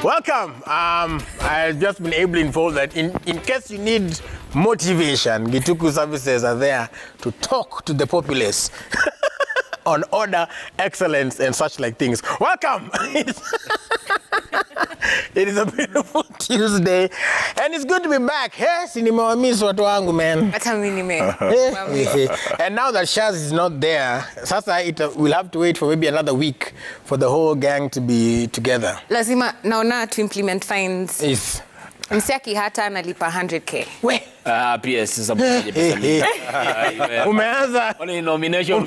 Welcome. I've just been able to inform that in case you need motivation, Gituku services are there to talk to the populace on order, excellence, and such like things. Welcome. It is a beautiful Tuesday, and it's good to be back. Hey, nimewamiss watu wangu, man. And now that Shaz is not there, sasa we'll have to wait for maybe another week for the whole gang to be together. Lazima naona to implement fines. Yes. Msiaki hata analipa 100k. We. PS is a pesa. Umeanza. Only nomination.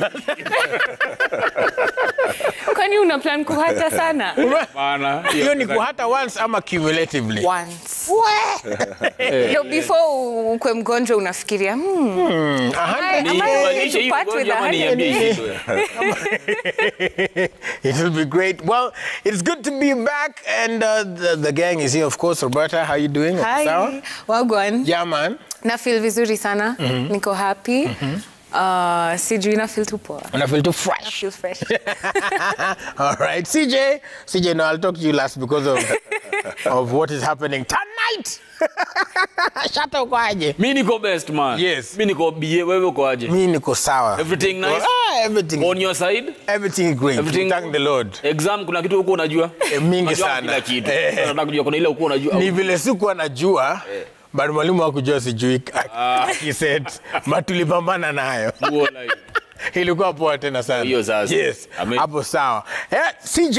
Kwani una plan kuhata sana? Bana. Hiyo ni kuhata once ama cumulatively? Once. No, before ukwe mgonjwa unafikiria It will be great. Well, it's good to be back, and the gang is here, of course. Roberta, how you doing? Hi. Sawa? Wagwan. Yeah, man. Na feel vizuri sana. Niko happy. CJ, na feel too poor. And I feel too fresh. I feel fresh. All right, CJ, no, I'll talk to you last because of what is happening tonight. Shut up, kwaje. Mi niko best, man. Yes. Mi niko biye, wewe uko aje? Mi niko sawa. Everything nice? Everything. On your side? Everything is great. Everything. Thank the Lord. Exam kuna kitu uko unajua? Mingi sana. Kila kitu. Nataka kujua kuna ile uko unajua. Ni vile sikuwa najua. But mwalimu hakujua sijui. He said, matulipambana nayo. Ilikuwa poa tena sana. Yes. Hapo sawa. CJ,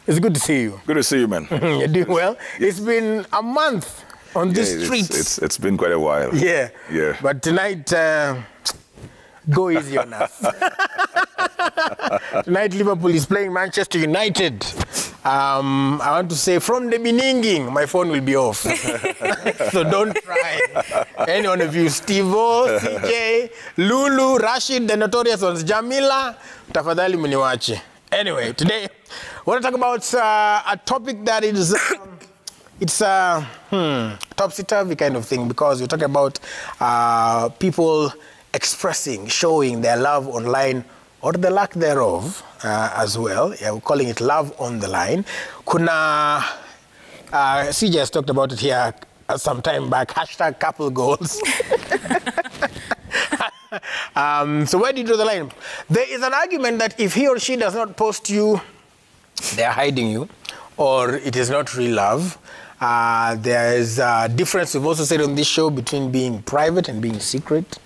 it's good to see you. Good to see you, man. You're doing well. It's been a month on these streets. It's been quite a while. Yeah. Yeah. But tonight, go easy on us. Tonight, Liverpool is playing Manchester United. I want to say from the beginning, my phone will be off. So don't try. Any one of you, Steve-O, CJ, Lulu, Rashid, the notorious ones, Jamila, tafadhali muniwache. Anyway, today, I want to talk about a topic that is, it's a topsy-turvy kind of thing, because we're talking about people expressing, showing their love online, or the lack thereof as well. Yeah, we're calling it love on the line. Kuna, CJ has talked about it here some time back, hashtag couple goals. So where do you draw the line? There is an argument that if he or she does not post you, they're hiding you, or it is not real love. There is a difference, we've also said on this show, between being private and being secret.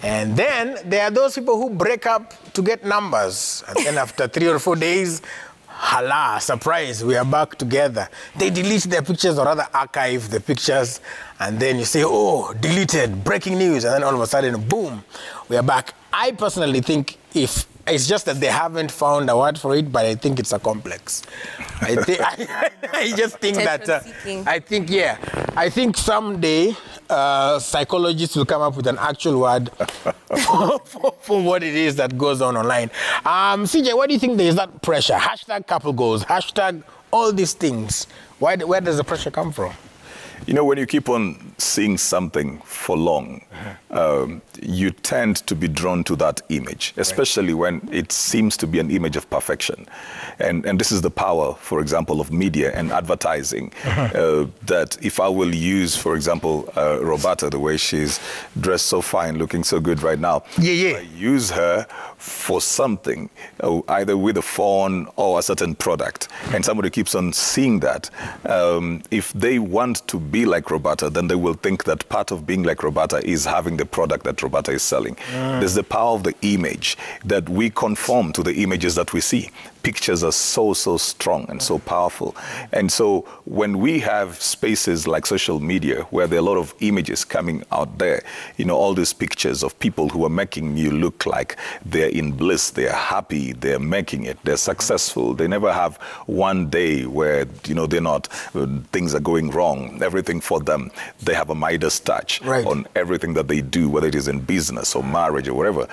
And then there are those people who break up to get numbers. And then after 3 or 4 days, hala, surprise, we are back together. They delete their pictures, or rather archive the pictures. And then you say, oh, deleted, breaking news. And then all of a sudden, boom, we are back. I personally think if it's just that they haven't found a word for it, but I think it's a complex. I just think that, I think someday psychologists will come up with an actual word for what it is that goes on online. CJ, why do you think there is that pressure? Hashtag couple goals, hashtag all these things. Where does the pressure come from? You know, when you keep on seeing something for long, you tend to be drawn to that image, especially when it seems to be an image of perfection. And this is the power, for example, of media and advertising, that if I will use, for example, Roberta, the way she's dressed so fine, looking so good right now, I use her for something, either with a phone or a certain product, and somebody keeps on seeing that, if they want to be like Roberta, then they will think that part of being like Roberta is having the product that Roberta is selling. There's the power of the image, that we conform to the images that we see. Pictures are so strong and so powerful. And so when we have spaces like social media where there are a lot of images coming out there, you know, all these pictures of people who are making you look like they're in bliss, they're happy, they're making it, they're successful. They never have one day where, you know, they're not, things are going wrong. Everything for them, they have a Midas touch on everything that they do, whether it is in business or marriage or whatever.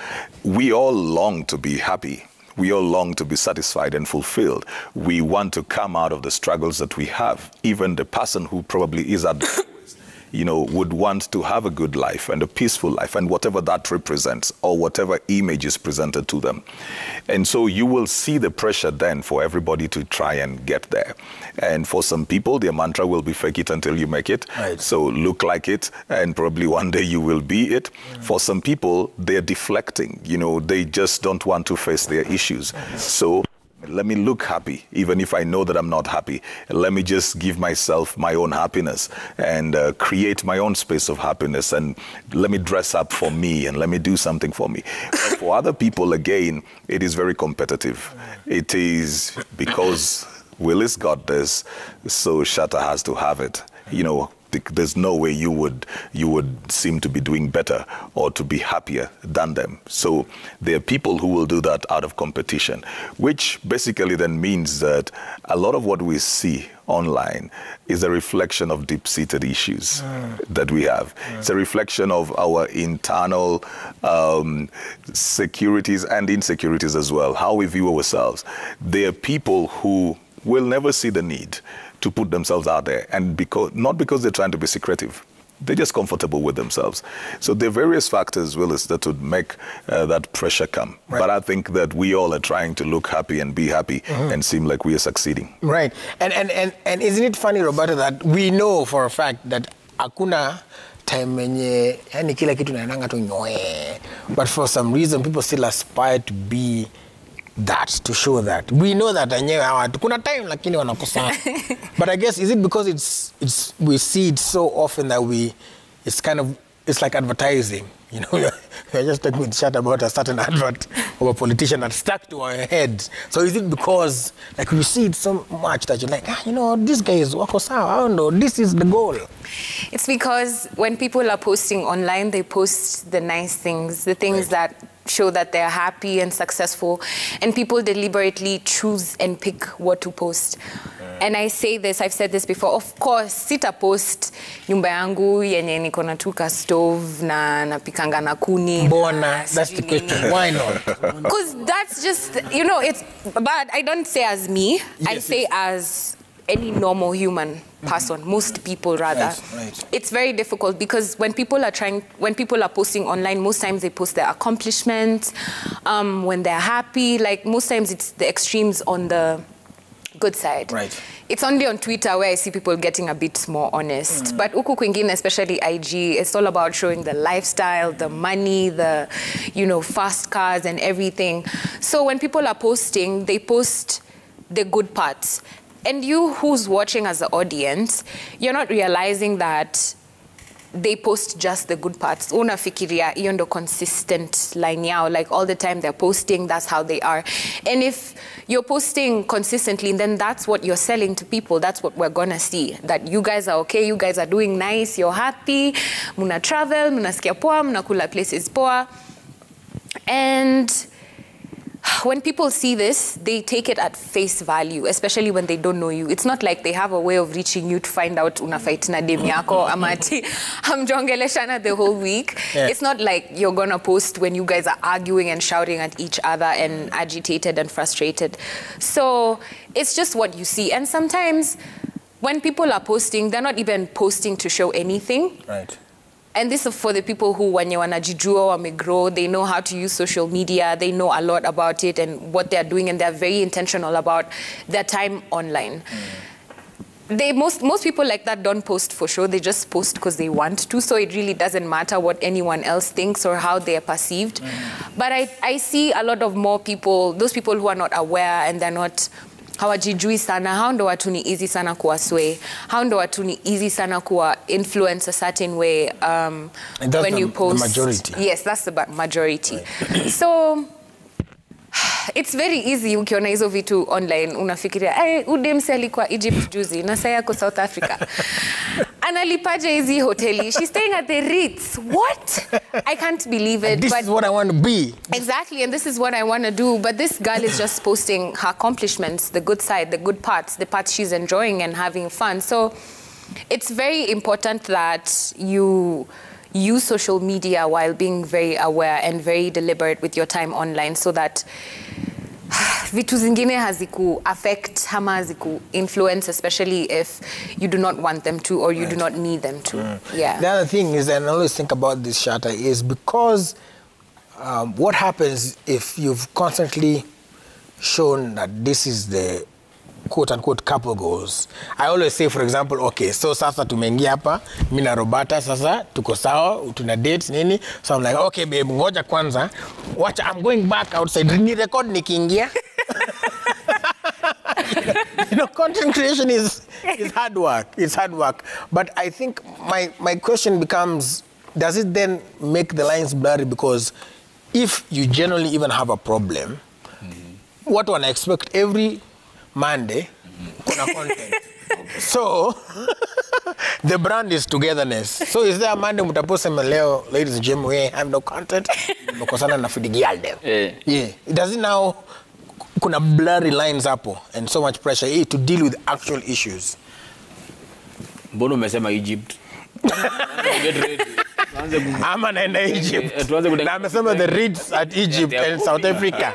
We all long to be happy. We all long to be satisfied and fulfilled. We want to come out of the struggles that we have. Even the person who probably is at the lowest would want to have a good life and a peaceful life and whatever that represents or whatever image is presented to them. And so you will see the pressure then for everybody to try and get there. And for some people, their mantra will be fake it until you make it. Right. So look like it and probably one day you will be it. For some people, they're deflecting. They just don't want to face their issues. So let me look happy, even if I know that I'm not happy. Let me just give myself my own happiness and create my own space of happiness. And let me dress up for me and let me do something for me. But for other people, again, it is very competitive. It is because Willis got this, so Shatta has to have it. There's no way you would seem to be doing better or to be happier than them. So there are people who will do that out of competition, which basically then means that a lot of what we see online is a reflection of deep-seated issues that we have. It's a reflection of our internal securities and insecurities as well, how we view ourselves. There are people who will never see the need to put themselves out there, and not because they're trying to be secretive. They're just comfortable with themselves. So there are various factors, Willis, that would make that pressure come. Right. But I think that we all are trying to look happy and be happy and seem like we are succeeding. Right. And isn't it funny, Roberto, that we know for a fact that hakuna time yenye yani kila kitu naendanga tu nyoe. But for some reason, people still aspire to be that, to show that. We know that kuna time lakini wanakosa. But I guess, is it because it's we see it so often that it's like advertising. We're just talking with Shatta about a certain advert of a politician that stuck to our heads. So is it because we see it so much that you're like, this guy is wako sawa, I don't know, this is the goal? It's because when people are posting online, they post the nice things, the things that show that they're happy and successful, and people deliberately choose and pick what to post. And I say this, I've said this before, of course, sita post nyumba yangu yenye niko na tuka stove na napikanga na kuni. Bona, that's the question. Why not? Because that's just, it's, but I don't say as me, yes, I say as any normal human person, most people rather. Right. It's very difficult because when people are posting online, most times they post their accomplishments, when they're happy, most times it's the extremes on the good side. Right. It's only on Twitter where I see people getting a bit more honest. But huku kwingine, especially IG, it's all about showing the lifestyle, the money, the, fast cars and everything. So when people are posting, they post the good parts. And you who's watching as an audience, you're not realizing that they post just the good parts. Unafikiria hiyo ndo consistent line yao, all the time they're posting, that's how they are. And if you're posting consistently, then that's what you're selling to people. That's what we're gonna see. That you guys are okay, you guys are doing nice, you're happy, muna travel, muna sikia poa, muna kula places poa. And when people see this, they take it at face value, especially when they don't know you. It's not like they have a way of reaching you to find out una fight na dem yako amati hamjongeleshana the whole week. Yeah. It's not like you're gonna post when you guys are arguing and shouting at each other and agitated and frustrated. So it's just what you see. And sometimes when people are posting, they're not even posting to show anything. Right. And this is for the people who, when wanajijua, wamegrow, they know how to use social media, they know a lot about it and what they're doing, and they're very intentional about their time online. Most people like that don't post for show, they just post because they want to, so it really doesn't matter what anyone else thinks or how they are perceived. But I see a lot of more people, those people who are not aware and they're not hawajijui sana, hao ndo watu ni easy sana kuwa sway, hao ndo watu ni easy sana kuwa influence a certain way when you post. The majority. Yes, that's the majority. Right. So it's very easy ukiona hizo vitu online unafikiria udemse alikuwa Egypt juzi na sasa yako South Africa. Analipaje hizi hoteli? She's staying at the Ritz. What? I can't believe it. And this is what I want to be. Exactly, and this is what I want to do. But this girl is just posting her accomplishments, the good side, the good parts, the parts she's enjoying and having fun. So it's very important that you use social media while being very aware and very deliberate with your time online, so that vitu zingine haziku affect ama haziku influence, especially if you do not want them to or you do not need them to. Yeah. The other thing is, and I always think about this, Shatta, is because what happens if you've constantly shown that this is the quote-unquote couple goals. I always say, for example, okay, so sasa tumeingia hapa, mimi na Roberta sasa tuko sawa, tuna date nini. So I'm like, okay babe, ngoja kwanza. Watch, I'm going back outside. Ni record nikiingia. You know, content creation is hard work. It's hard work. But I think my question becomes, does it then make the lines blurry? Because if you generally even have a problem, what one expect every Monday, kuna content. So, the brand is togetherness. So, is there a Monday mutapost leo, ladies and gentlemen, we have no content? Mkosana na fidigialde. Yeah. Does it now, kuna blurry lines hapo and so much pressure to deal with actual issues? Mbono umesema Egypt. Get ready. Ama naenda Egypt. Na amesema the reads at Egypt and South Africa.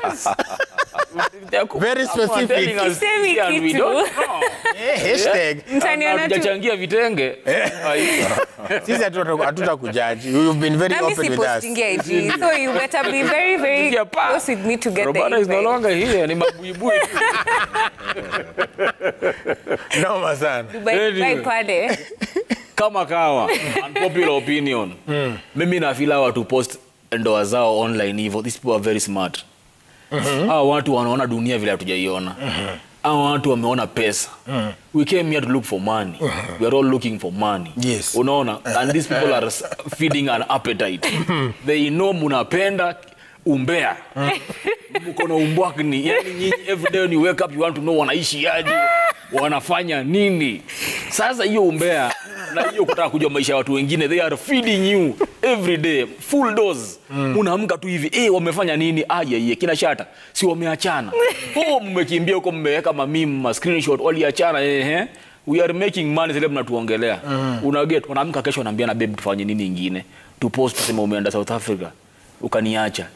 Very specific. We don't know. Hashtag. Hatujachangia vitenge. Sisi hatuta kujaji. You've been very open with us. So you better be very, very close with me to get Roberta the is no longer here. Ni mabuibui. Noma sana. Dubai pale. Kama kawa, unpopular opinion. Mimi na feel watu post ndoa zao online hivyo. These people are very smart. Hao watu wanaona dunia vile hatujaiona. Hao watu wameona pesa. We came here to look for money. We are all looking for money. Yes. Unaona? And these people are feeding an appetite. They know munapenda umbea. Mkono umbwakni. Yani every day when you wake up you want to know wanaishi aje, wanafanya nini. Sasa hiyo umbea na hiyo kutaka kujua maisha ya watu wengine, they are feeding you every day full dose. Unaamka tu hivi, wamefanya nini? Ye kina Shatta si wameachana. Mmekimbia huko mmeweka meme, screenshot waliachana. We are making money, zile mnatuongelea. Unaget, unaamka kesho unaambia babe tufanye nini nyingine? Tu post tuseme umeenda South Africa ukaniacha.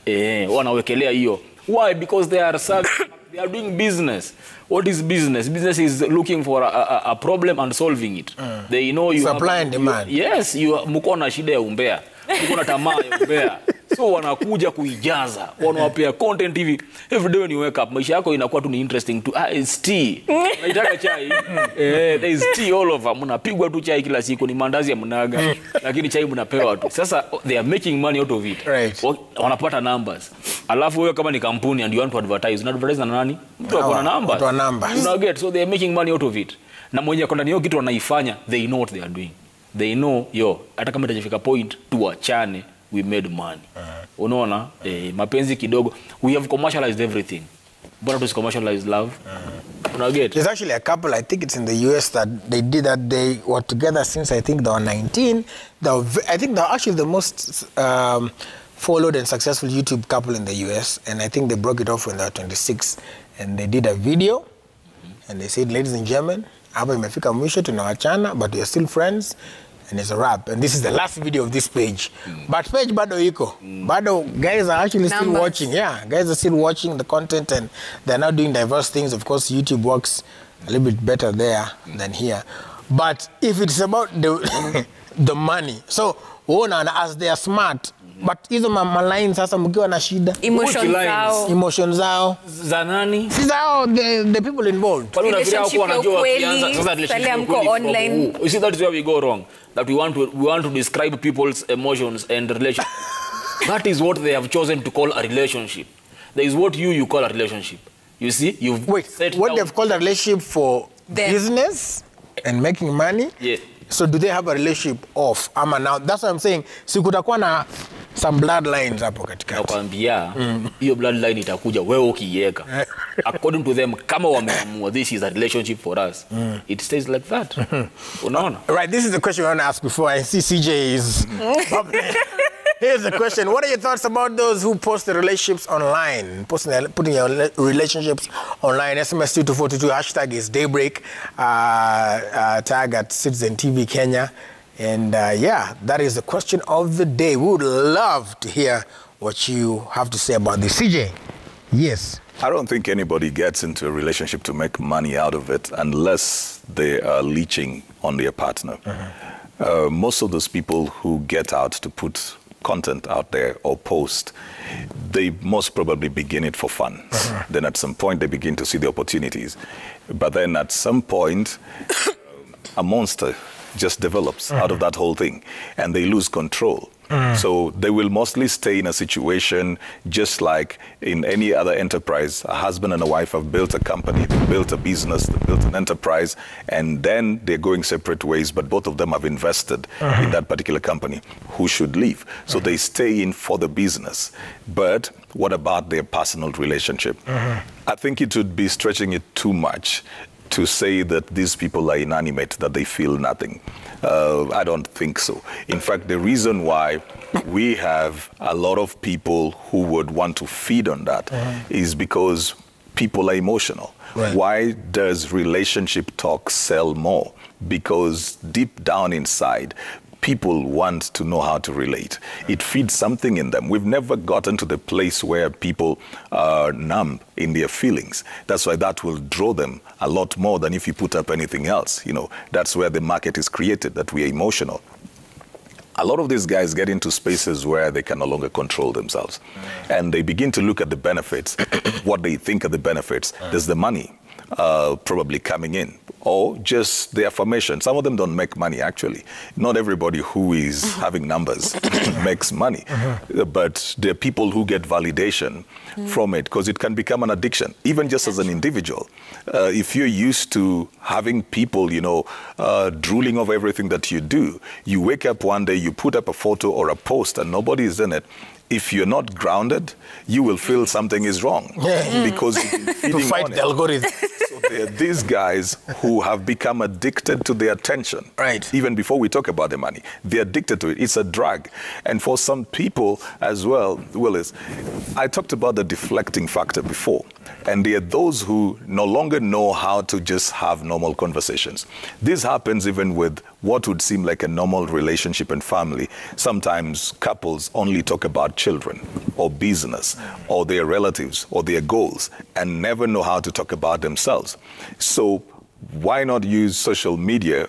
Wanawekelea hiyo. Why? Because they are they are doing business. What is business? Business is looking for a problem and solving it. They know you supply and demand. Yes, mko na shida ya umbea. Mko na tamaa ya umbea. So wanakuja kuijaza. Wanawapea content hivi. Every day when you wake up, maisha yako inakuwa tu ni interesting to it's tea. Unataka chai? There is tea all over. Mnapigwa tu chai kila siku, ni mandazi ya mnaga. Lakini chai mnapewa tu. Sasa they are making money out of it. Right. Wanapata numbers. Alafu wewe kama ni kampuni and you want to advertise, advertise na nani? Mtu akona numbers. Mtu ana numbers. You know, get, so they are making money out of it. Na mwenye konda niyo kitu wanaifanya, they know what they are doing. They know, hata kama itajifika point tuachane, we made money. Unaona? Mapenzi kidogo. We have commercialized everything. But to commercialize love. Get. There's actually a couple, I think it's in the US, that they did that. They were together since I think they were 19. I think they're actually the most followed and successful YouTube couple in the US, and I think they broke it off when they were 26. And they did a video, and they said, ladies and gentlemen, hapa imefika mwisho tunawachana, but we are still friends, and it's a wrap. And this is the last video of this page. But page bado iko. Bado guys are actually still watching. Yeah, guys are still watching the content, and they're now doing diverse things. Of course, YouTube works a little bit better there than here. But if it's about the money, so as they are smart, but hizo lines sasa mkiwa na shida, emotions zao za nani? Si zao, the people involved. Kwa nini unafikiria huko wanajua kianza sasa relationship online? You see, that is where we go wrong. That we want to describe people's emotions and relations. That is what they have chosen to call a relationship. That is what you call a relationship. You see, you've what they've called a relationship for business and making money. Yeah. So do they have a relationship off? Ama now, that's what I'm saying. Si kutakuwa na some bloodlines hapo katikati. Nakwambia hiyo bloodline itakuja wewe ukiiweka. According to them, kama wameamua this is a relationship for us, it stays like that. Unaona? Right, this is the question I want to ask before I see CJ is Here's the question. What are your thoughts about those who post their relationships online? Putting your relationships online. SMS 2242, hashtag is Daybreak, tag at Citizen TV Kenya. And yeah, that is the question of the day. We would love to hear what you have to say about this. CJ, yes. I don't think anybody gets into a relationship to make money out of it unless they are leeching on their partner. Most of those people who get out to put content out there or post, they most probably begin it for fun. Then at some point they begin to see the opportunities. But then at some point, a monster just develops out of that whole thing and they lose control. So they will mostly stay in a situation just like in any other enterprise. A husband and a wife have built a company, they built a business, they built an enterprise, and then they're going separate ways, but both of them have invested in that particular company. Who should leave? So they stay in for the business. But what about their personal relationship? I think it would be stretching it too much to say that these people are inanimate, that they feel nothing. I don't think so. In fact, the reason why we have a lot of people who would want to feed on that is because people are emotional. Right. Why does relationship talk sell more? Because deep down inside, people want to know how to relate. It feeds something in them. We've never gotten to the place where people are numb in their feelings. That's why that will draw them a lot more than if you put up anything else. You know, that's where the market is created, that we are emotional. A lot of these guys get into spaces where they can no longer control themselves. And they begin to look at the benefits, what they think are the benefits. There's the money probably coming in, or just the affirmation. Some of them don't make money, actually. Not everybody who is having numbers makes money. But there are people who get validation from it, because it can become an addiction, even just as an individual. If you're used to having people, you know, drooling over everything that you do, you wake up one day, you put up a photo or a post and nobody is in it. If you're not grounded, you will feel something is wrong because you've been feeding to fight on the it. algorithm. So there are these guys who have become addicted to their attention. Right. Even before we talk about the money, they're addicted to it. It's a drug. And for some people as well, Willis, I talked about the deflecting factor before. And there are those who no longer know how to just have normal conversations. This happens even with what would seem like a normal relationship and family. Sometimes couples only talk about children or business or their relatives or their goals and never know how to talk about themselves. So why not use social media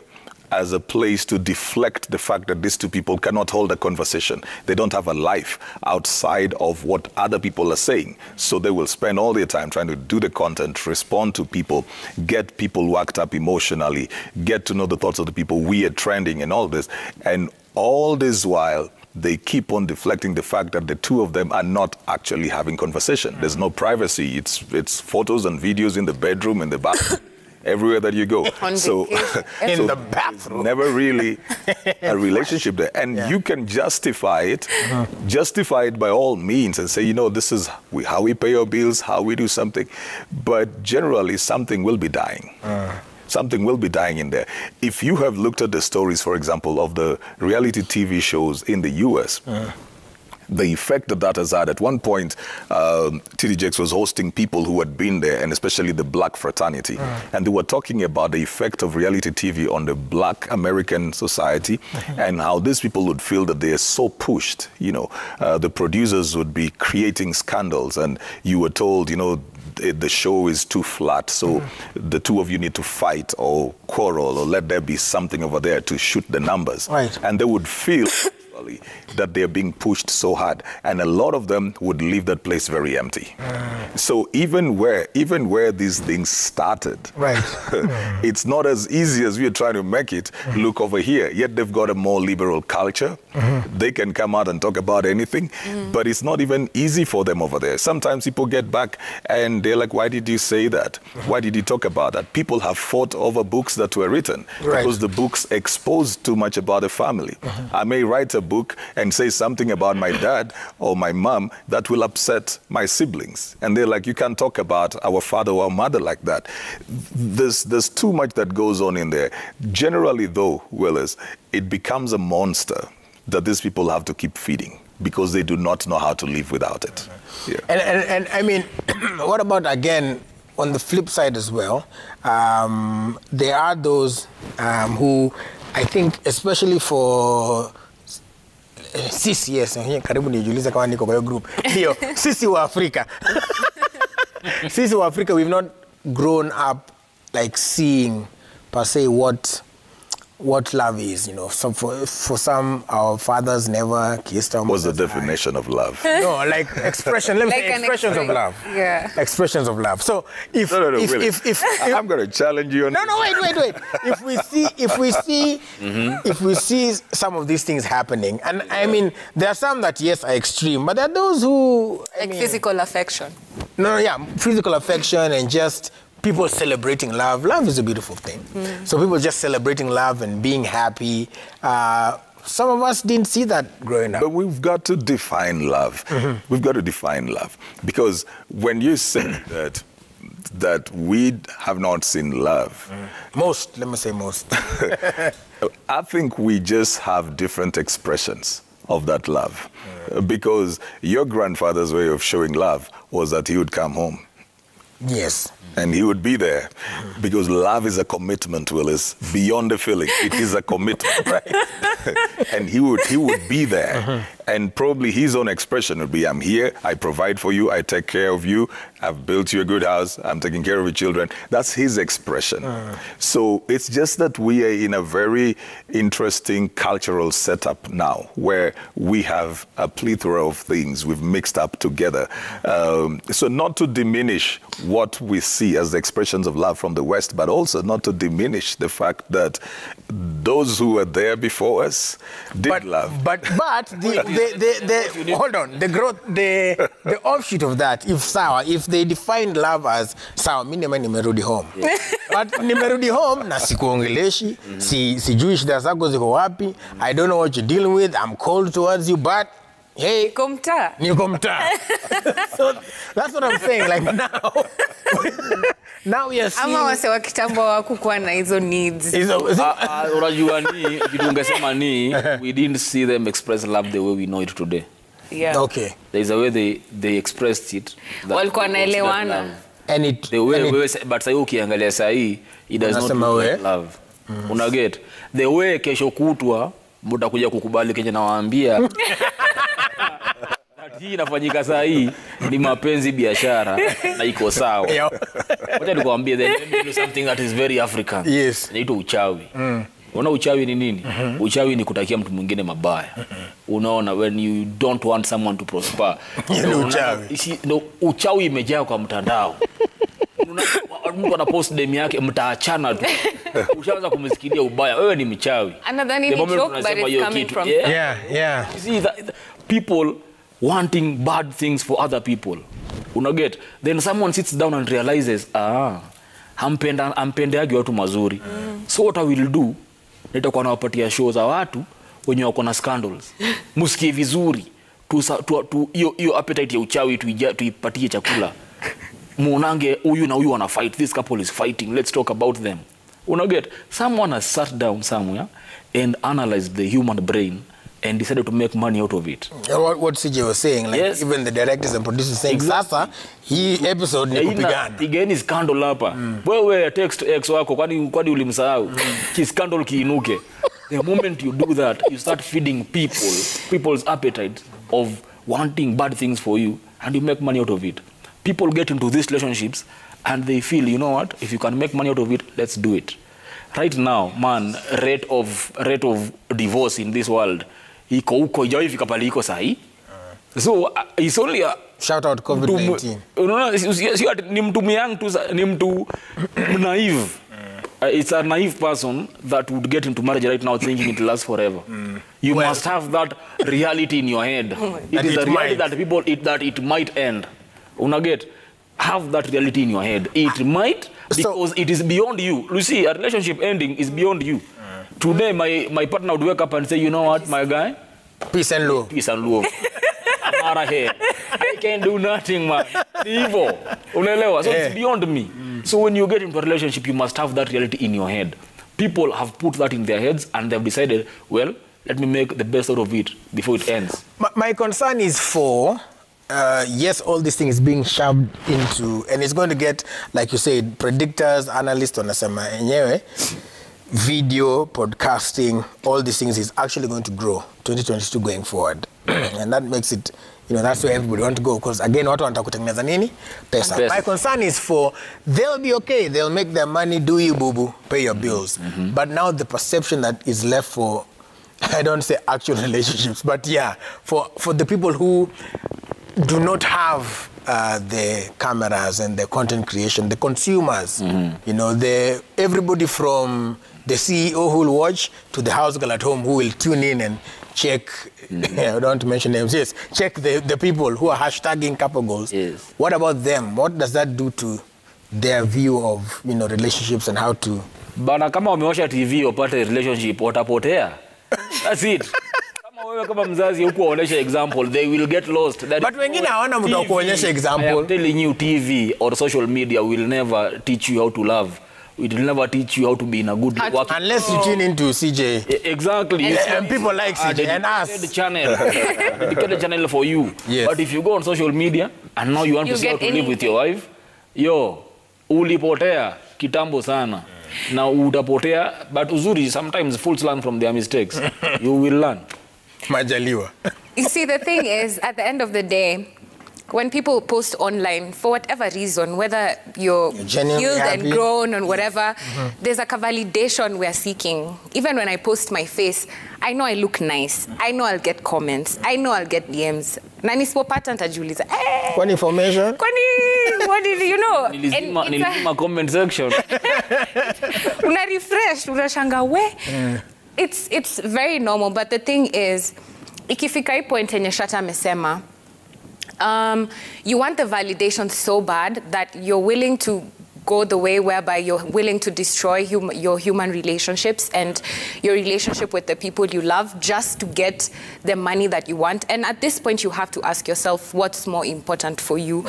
as a place to deflect the fact that these two people cannot hold a conversation. They don't have a life outside of what other people are saying. So they will spend all their time trying to do the content, respond to people, get people worked up emotionally, get to know the thoughts of the people, weird, trending, and all this. And all this while, they keep on deflecting the fact that the two of them are not actually having conversation. There's no privacy. It's photos and videos in the bedroom, in the bathroom. Everywhere that you go. So in the bathroom. Never really a relationship there. And you can justify it, justify it by all means and say, you know, this is how we pay our bills, how we do something. But generally, something will be dying. Something will be dying in there. If you have looked at the stories, for example, of the reality TV shows in the US, the effect that that has had. At one point, TD Jakes was hosting people who had been there, and especially the black fraternity. And they were talking about the effect of reality TV on the black American society and how these people would feel that they are so pushed. You know, the producers would be creating scandals, and you were told, you know, the show is too flat, so the two of you need to fight or quarrel or let there be something over there to shoot the numbers. Right. And they would feel that they're being pushed so hard, and a lot of them would leave that place very empty. So even where these things started, right, it's not as easy as we're trying to make it look over here. Yet they've got a more liberal culture. They can come out and talk about anything, but it's not even easy for them over there. Sometimes people get back and they're like, why did you say that? Why did you talk about that? People have fought over books that were written because the books exposed too much about the family. I may write a book and say something about my dad or my mom that will upset my siblings. And they're like, you can't talk about our father or our mother like that. There's too much that goes on in there. Generally, though, Willis, it becomes a monster that these people have to keep feeding because they do not know how to live without it. Yeah. And I mean, what about, again, on the flip side as well, there are those who, I think, especially for sisi, yes, karibu nijiulize kama niko kwa hiyo group. Ndio, sisi wa Afrika. Since we're Africa, we've not grown up like seeing per se what love is, you know. So for some, our fathers never kissed our What's the mothers' definition of love? No, like expression. Let me Like say an expressions of love. Yeah. Expressions of love. So if No, Willie. if I'm going to challenge you on no, wait. If we see some of these things happening, and I mean, there are some that yes are extreme, but there are those who Like physical affection. physical affection and just people celebrating love. Love is a beautiful thing. So people just celebrating love and being happy. Some of us didn't see that growing up. But we've got to define love. We've got to define love. Because when you say that we have not seen love, Let me say most. I think we just have different expressions of that love. Because your grandfather's way of showing love was that he would come home. Yes. And he would be there because love is a commitment, Willis, beyond a feeling. It is a commitment, right? And he would be there. And probably his own expression would be, I'm here, I provide for you, I take care of you, I've built you a good house, I'm taking care of your children. That's his expression. So it's just that we are in a very interesting cultural setup now where we have a plethora of things we've mixed up together. So not to diminish what we see as the expressions of love from the West, but also not to diminish the fact that those who were there before us did love. But the hold on, the growth, the offshoot of that, if they defined love as sawa, mimi nimerudi home. But nimerudi home na sikuongeleshi, sijui shida zako ziko wapi, I don't know what you're dealing with, I'm cold towards you, but hey, niko mtaa. So that's what I'm saying, like now we are seeing... Ama wase wa kitambo hawakuwa na hizo needs. Unajua ni kitu ungesema ni we didn't see them express love the way we know it today. Yeah. Okay. There's a way they expressed it. Walikuwa naelewana. But sasa ukiangalia sasa hii it does not look like love. Unaget the way kesho kutwa mtakuja kukubali kenye nawaambia. Hii inafanyika saa hii ni mapenzi biashara na iko sawa. Wacha nikwambie then something that is very African. Yes. Inaitwa uchawi. Unaona uchawi ni nini? Uchawi ni kutakia mtu mwingine mabaya. Unaona when you don't want someone to prosper. Uchawi imejaa kwa mtandao. Mtu anapost dem yake mtaachana tu. Ushaanza kumsikilia ubaya. Wewe ni mchawi. Anadhani ni joke but it's coming from Yeah. You see that people wanting bad things for other people. Unaget? Then someone sits down and realizes, hampendeagi watu mazuri. So what I will do, nitakuwa nawapatia show za watu wenye wako na scandals. Musikie vizuri. Hiyo appetite ya uchawi tuipatie chakula. Muonange huyu na huyu wana fight. This couple is fighting. Let's talk about them. Unaget? Someone has sat down somewhere and analyzed the human brain and decided to make money out of it. What CJ was saying, like yes. even the directors and producers saying, Sasa, hii episode ni kupigana. Igeni scandal hapa. Wewe text ex wako kwani ulimsahau. Ki scandal kiinuke. The moment you do that, you start feeding people's appetite of wanting bad things for you, and you make money out of it. People get into these relationships and they feel, you know what, if you can make money out of it, let's do it. Right now, man, rate of divorce in this world, iko huko ijaifika pale iko sahi. So it's only a shout out COVID-19. Ni mtu myang tu, ni mtu naive. It's a naive person that would get into marriage right now thinking it lasts forever. You must have that reality in your head. It is the reality that it might end. Unaget? Have that reality in your head. It might, because it is beyond you. You see, a relationship ending is beyond you. Today, my partner would wake up and say, you know what, my guy? Peace and love. Peace and love. I'm out of here. I can't do nothing, man. Evil. Unelewa? So it's beyond me. So when you get into a relationship, you must have that reality in your head. People have put that in their heads and they've decided, well, let me make the best out of it before it ends. My concern is yes, all these things being shoved into, and it's going to get, like you said, predictors, analysts, wanasema enyewe, video, podcasting, all these things is actually going to grow 2022 going forward. And that makes it, that's where everybody want to go. Because again, watu wanataka kutengeneza nini? Pesa. My concern is they'll be okay. They'll make their money, do you boo-boo, pay your bills. But now the perception that is left for, I don't say actual relationships, but yeah, for the people who do not have the cameras and the content creation, the consumers, everybody from the CEO who will watch to the house girl at home who will tune in and check, I don't want to mention names, yes, check the people who are hashtagging couple goals. Yes. What about them? What does that do to their view of, relationships and how to... Bana, kama wamewasha TV upate relationship, watapotea. That's it. Kama wewe kama mzazi huko waonesha example, they will get lost. But wengine hawana mtu wa kuonyesha example. I am telling you, TV or social media will never teach you how to love. It will never teach you how to be in a good work. Unless you tune into CJ. Exactly. And people like CJ and us. Dedicated channel for you. Yes. But if you go on social media and now you want to see how to live with your wife, ulipotea kitambo sana. Now utapotea, but uzuri, sometimes fools learn from their mistakes. You will learn. Majaliwa. You see, the thing is, at the end of the day, when people post online, for whatever reason, whether you're healed and grown or whatever, there's like a validation we're seeking. Even when I post my face, I know I look nice. I know I'll get comments. I know I'll get DMs. Na nisipopata nitajiuliza, Kwani information? What did you know? Nilizima comment section. Una refresh, unashanga we. It's very normal, but the thing is, ikifika hii point yenye Shatta amesema, you want the validation so bad that you're willing to go the way whereby you're willing to destroy your human relationships and your relationship with the people you love just to get the money that you want. And at this point, you have to ask yourself what's more important for you.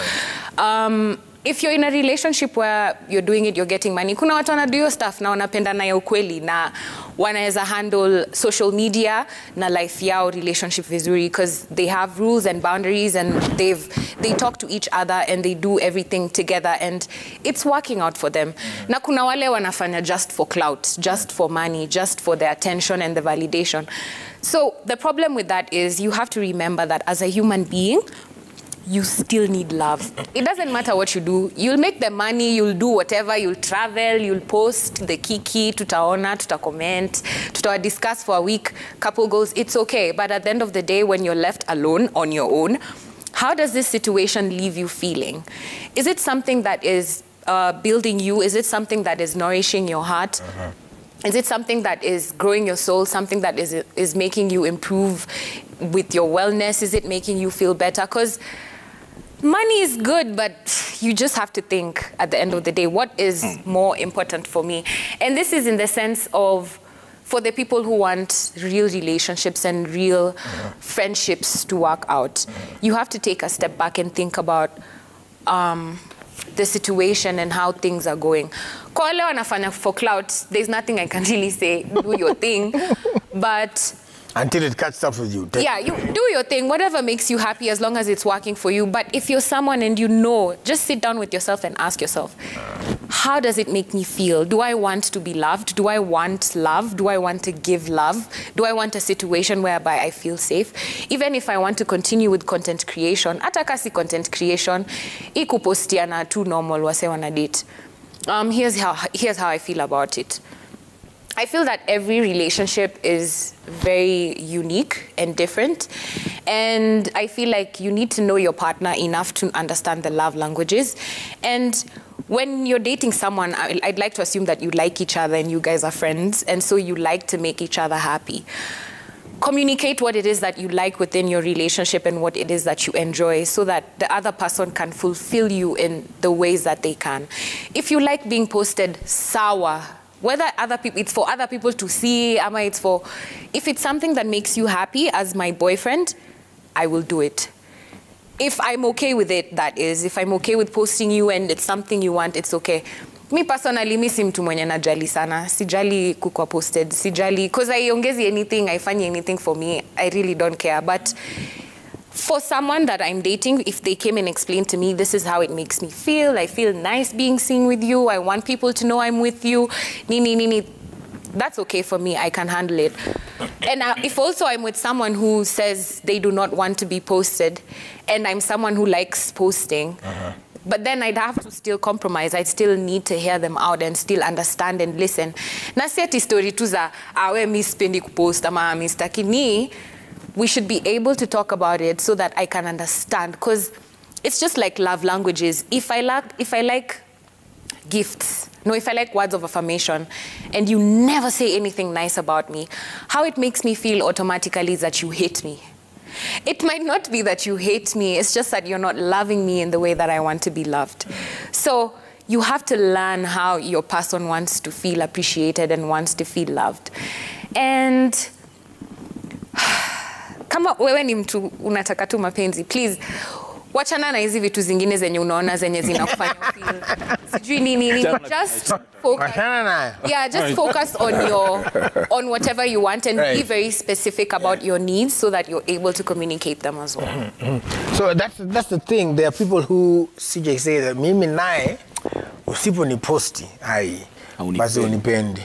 If you're in a relationship where you're doing it, you're getting money, kuna watu wana do your stuff na wanapenda na ya ukweli na wanaweza handle social media na life yao relationship vizuri because they have rules and boundaries and they talk to each other and they do everything together and it's working out for them. Na kuna wale wanafanya just for clout, just for money, just for the attention and the validation. So the problem with that is you have to remember that as a human being, you still need love. It doesn't matter what you do. You'll make the money, you'll do whatever, you'll travel, you'll post the kiki, tutaona, tutacomment, discuss for a week, couple goals, it's okay. But at the end of the day, when you're left alone on your own, how does this situation leave you feeling? Is it something that is building you? Is it something that is nourishing your heart? Is it something that is growing your soul, something that is making you improve with your wellness? Is it making you feel better? Because money is good, but you just have to think at the end of the day, what is more important for me? And this is in the sense of, for the people who want real relationships and real friendships to work out, you have to take a step back and think about the situation and how things are going. Kwa wale wanafanya for clout, there's nothing I can really say, do your thing, but... Until it catches up with you. Yeah, you do your thing, whatever makes you happy as long as it's working for you. But if you're someone and you know, just sit down with yourself and ask yourself, how does it make me feel? Do I want to be loved? Do I want love? Do I want to give love? Do I want a situation whereby I feel safe? Even if I want to continue with content creation, hata kasi content creation, ikupostiana tu normal wase wana date. Here's how I feel about it. I feel that every relationship is very unique and different. And I feel like you need to know your partner enough to understand the love languages. And when you're dating someone, I'd like to assume that you like each other and you guys are friends. And so you like to make each other happy. Communicate what it is that you like within your relationship and what it is that you enjoy so that the other person can fulfill you in the ways that they can. If you like being posted sour, whether it's for other people to see, if it's something that makes you happy as my boyfriend, I will do it. If I'm okay with it, that is. If I'm okay with posting you and it's something you want, it's okay. Me personally, mi si mtu mwenye najali sana. Sijali kukwa posted. Sijali, because I iongezi anything, I find anything for me. I really don't care. But for someone that I'm dating, if they came and explained to me, this is how it makes me feel. I feel nice being seen with you. I want people to know I'm with you. Nini. that's okay for me. I can handle it. And if also I'm with someone who says they do not want to be posted, and I'm someone who likes posting, but then I'd have to still compromise. I'd still need to hear them out and still understand and listen. Na si ati story tu za awe mi sipendi kupost ama mi sitaki ni, we should be able to talk about it so that I can understand, because it's just like love languages. If I like gifts, if I like words of affirmation, and you never say anything nice about me, how it makes me feel automatically is that you hate me. It might not be that you hate me, it's just that you're not loving me in the way that I want to be loved. So you have to learn how your person wants to feel appreciated and wants to feel loved. And kama wewe ni mtu unataka tu mapenzi, please wachana na hizi vitu zingine zenye unaona zenye zinakufanya feel sijui nini. Just focus. Yeah, just focus on whatever you want and be very specific about your needs so that you're able to communicate them as well. So that's the thing. There are people who CJ say that mimi nae usiponiposti basi unipendi.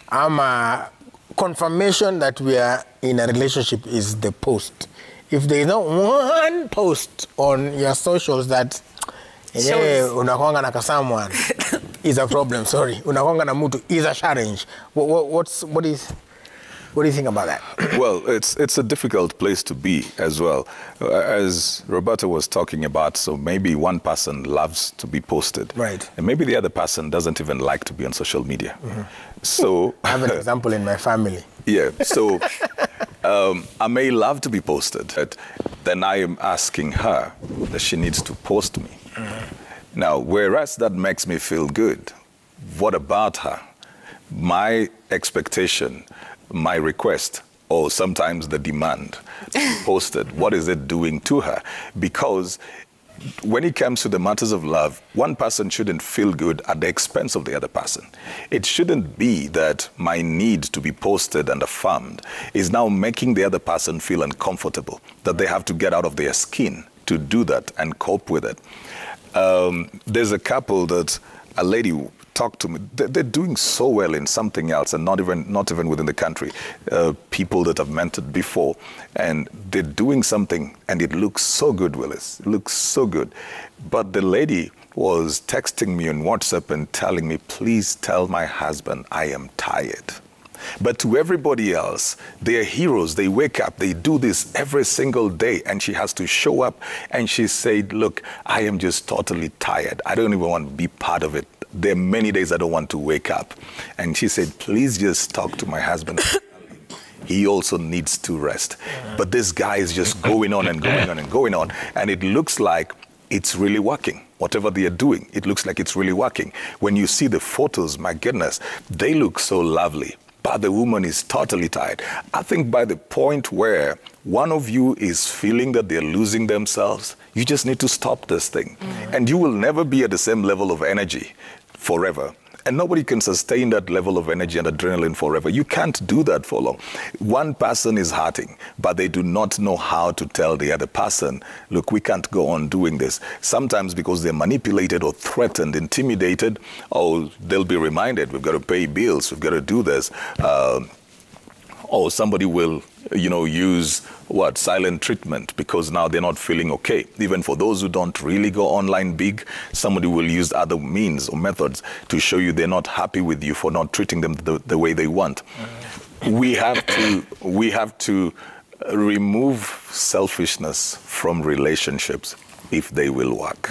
Ama confirmation that we are in a relationship is the post. If there is not one post on your socials that unakwanga na someone is a problem, sorry. Unakwanga na mtu is a challenge. What do you think about that? Well, it's a difficult place to be as well. As Roberta was talking about, so maybe one person loves to be posted. Right. And maybe the other person doesn't even like to be on social media. So I have an example in my family. Yeah, so I may love to be posted, but then I am asking her that she needs to post me. Now, whereas that makes me feel good, what about her? My expectation, my request, or sometimes the demand to be posted, what is it doing to her? Because when it comes to the matters of love, one person shouldn't feel good at the expense of the other person. It shouldn't be that my need to be posted and affirmed is now making the other person feel uncomfortable, that they have to get out of their skin to do that and cope with it. There's a couple that a lady talked to me. They're doing so well in something else and not even within the country. People that I've mentored before, and they're doing something and it looks so good, Willis. It looks so good. But the lady was texting me on WhatsApp and telling me, please tell my husband I am tired. But to everybody else, they are heroes. They wake up, they do this every single day, and she has to show up. And she said, look, I am just totally tired. I don't even want to be part of it. There are many days I don't want to wake up. And she said, please just talk to my husband. He also needs to rest. But this guy is just going on and going on and going on. And it looks like it's really working. Whatever they are doing, it looks like it's really working. When you see the photos, my goodness, they look so lovely. But the woman is totally tired. I think by the point where one of you is feeling that they're losing themselves, you just need to stop this thing. And you will never be at the same level of energy forever. And nobody can sustain that level of energy and adrenaline forever. You can't do that for long. One person is hurting, but they do not know how to tell the other person, look, we can't go on doing this. Sometimes because they're manipulated or threatened, intimidated, or they'll be reminded, we've got to pay bills, we've got to do this. Or somebody will, use silent treatment because now they're not feeling okay. Even for those who don't really go online big, somebody will use other means or methods to show you they're not happy with you for not treating them the way they want. We have to remove selfishness from relationships if they will work.